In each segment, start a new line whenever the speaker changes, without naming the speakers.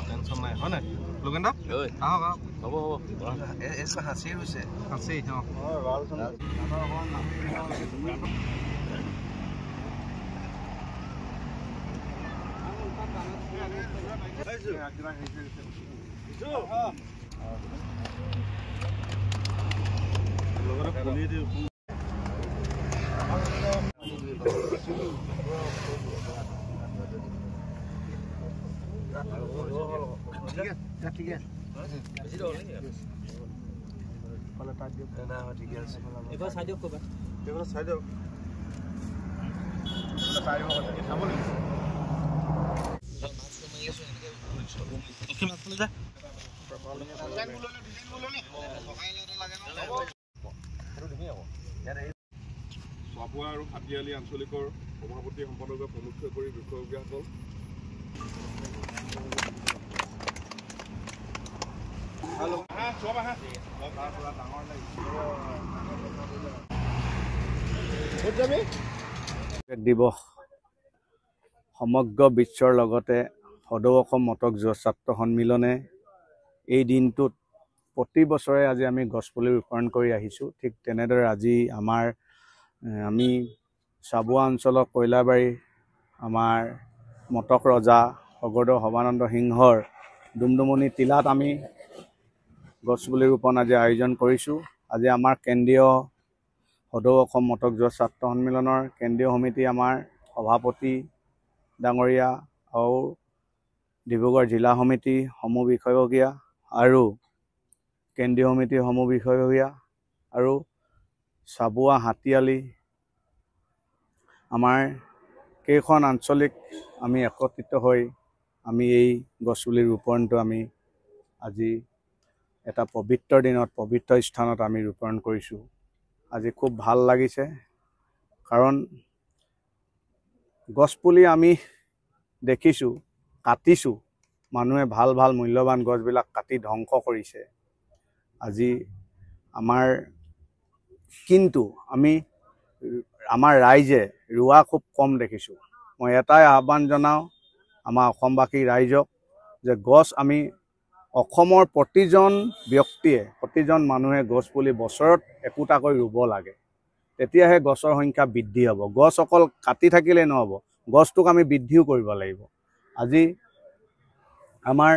Tension নাই হয় নাই লোকেন দা আহক হ'ব এসা হাসি হৈছে হাসি ঠিক আছে বেশি দাও নেই পালা টাইট দিও না ঠিক আছে এবার সাইড করবা এবার সাইড দাও এটা সাইড হবে সামনে মাছ কমে গেছে এদিকে মাছ চলে যা ডিজাইনগুলো নি সকাইলে লাগে না পুরো ধুমি হ'ব ইয়ারে সাপুয়া আৰু হাতিয়ালি আঞ্চলিকৰ সভাপতি সম্পাদকৰ প্ৰমুখ্য কৰি বিষয়ববীয়াসকল Halo. Coba ha. দিৱস সমগ্ৰ বিশ্বৰ লগতে সদৌ অসম মটক যুৱ ছাত্ৰ সন্মিলনে এই দিনটোত প্ৰতি বছৰে আজি আমি গছপুলি ৰোপণ কৰি আহিছোঁ। ঠিক তেনেদৰে আজি আমি চাবুৱা অঞ্চলৰ কয়লাবাৰী আমাৰ মটক ৰজা স্বৰ্গদেউ সৰ্বানন্দ সিংহৰ ডুমডুমনি টিলাত আমি গছপুলি ৰোপণ আজি আয়োজন কৰিছোঁ। আজি আমাৰ কেন্দ্ৰীয় সদৌ অসম মটক যুৱ ছাত্ৰ সন্মিলনৰ কেন্দ্ৰীয় সমিতি আমাৰ সভাপতি ডাঙৰীয়া আৰু ডিব্ৰুগড় জিলা সমিতি সমূহ বিষয়ববীয়া আৰু কেন্দ্ৰীয় সমিতিৰ সমূহ বিষয়ববীয়া আৰু চাবুৱা হাতিয়ালি আমাৰ কেইখন আঞ্চলিক আমি একত্ৰিত হৈ আমি এই গছপুলি ৰোপণটো আমি আজি এটা পবিত্ৰ দিনত পবিত্ৰ স্থানত আমি ৰোপণ কৰিছোঁ। আজি খুব ভাল লাগিছে কাৰণ গছপুলি আমি দেখিছোঁ কাটিছোঁ, মানুহে ভাল ভাল মূল্যৱান গছবিলাক কাটি ধ্বংস কৰিছে আজি কিন্তু আমাৰ ৰাইজে ৰোৱা খুব কম দেখিছোঁ। মই এটাই আহ্বান জনাওঁ আমাৰ অসমবাসী ৰাইজক যে গছ আমি অসমৰ প্ৰতিজন ব্যক্তিয়ে প্ৰতিজন মানুহে গছপুলি বছৰত একোটাকৈ ৰুব লাগে, তেতিয়াহে গছৰ সংখ্যা বৃদ্ধি হ'ব। গছ অকল কাটি থাকিলে নহ'ব, গছটোক আমি বৃদ্ধিও কৰিব লাগিব। আজি আমাৰ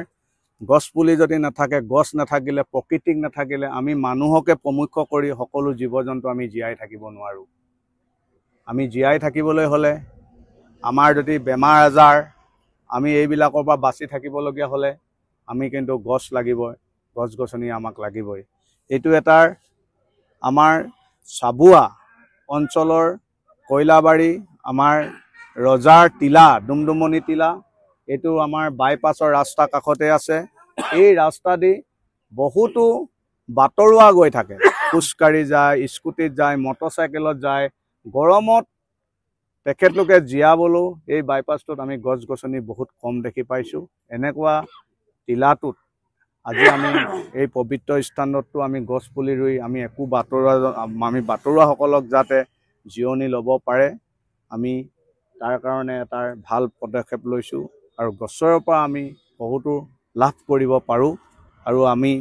গছপুলি যদি নাথাকে, গছ নাথাকিলে, প্ৰকৃতিক নাথাকিলে আমি মানুহকে প্ৰমুখ্য কৰি সকলো জীৱ জন্তু আমি জীয়াই থাকিব নোৱাৰোঁ। আমি জীয়াই থাকিবলৈ হ'লে আমাৰ যদি বেমাৰ আজাৰ আমি এইবিলাকৰ পৰা বাচি থাকিবলগীয়া হ'লে আমি কিন্তু গছ লাগিবই, গছ গছনি আমাক লাগিবই। এইটো এটাৰ আমাৰ চাবুৱা অঞ্চলৰ কয়লাবাৰী আমাৰ ৰজাৰ টিলা ডুমডুমনি টিলা এইটো আমাৰ বাইপাছৰ ৰাস্তা কাষতে আছে। এই ৰাস্তা দি বহুতো বাটৰুৱা গৈ থাকে, খোজকাঢ়ি যায়, স্কুটিত যায়, মটৰচাইকেলত যায়। গৰমত তেখেতলোকে জীয়াবলৈও এই বাইপাছটোত আমি গছ গছনি বহুত কম দেখি পাইছোঁ। এনেকুৱা টিলাটোত আজি আমি এই পবিত্ৰ স্থানতো আমি গছ পুলি ৰুই আমি বাটৰুৱাসকলক যাতে জিৰণি ল'ব পাৰে আমি তাৰ কাৰণে এটা ভাল পদক্ষেপ লৈছোঁ আৰু গছৰ পৰা আমি বহুতো লাভ কৰিব পাৰোঁ আৰু আমি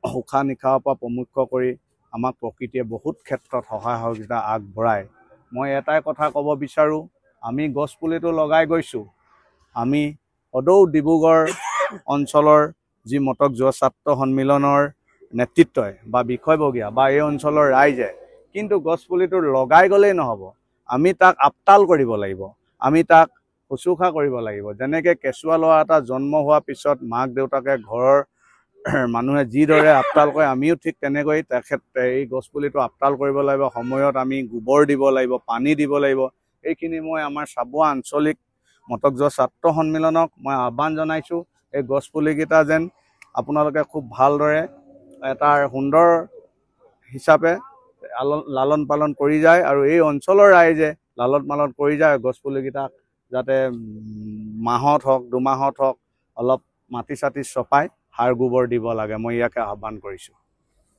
উশাহ নিশাহৰ পৰা প্ৰমুখ্য কৰি আমাক প্ৰকৃতিয়ে বহুত ক্ষেত্ৰত সহায় সহযোগিতা আগবঢ়ায়। মই এটাই কথা ক'ব বিচাৰোঁ, আমি গছ পুলিটো লগাই গৈছোঁ, আমি সদৌ ডিব্ৰুগড় অঞ্চলৰ যি মটক যুৱ ছাত্ৰ সন্মিলনৰ নেতৃত্বই বা বিষয়ববীয়া বা এই অঞ্চলৰ ৰাইজে কিন্তু গছপুলিটো লগাই গ'লেই নহ'ব, আমি তাক আপতাল কৰিব লাগিব, আমি তাক শুশ্ৰূষা কৰিব লাগিব। যেনেকৈ কেঁচুৱা ল'ৰা এটা জন্ম হোৱাৰ পিছত মাক দেউতাকে ঘৰৰ মানুহে যিদৰে আপতাল কৰে আমিও ঠিক তেনেকৈ এই গছপুলিটো আপতাল কৰিব লাগিব। সময়ত আমি গোবৰ দিব লাগিব, পানী দিব লাগিব। এইখিনি মই আমাৰ চাবুৱা আঞ্চলিক মটক যুৱ ছাত্ৰ সন্মিলনক মই আহ্বান জনাইছোঁ। এই গছপুলিকেইটা যেন আপোনালোকে খুব ভালদৰে এটাৰ সুন্দৰ হিচাপে লালন পালন কৰি যায় আৰু এই অঞ্চলৰ ৰাইজে লালন পালন কৰি যায় গছপুলিকেইটাক যাতে মাহত হওক দুমাহত হওক অলপ মাটি চাটি চপাই সাৰ গোবৰ দিব লাগে মই ইয়াকে আহ্বান কৰিছোঁ।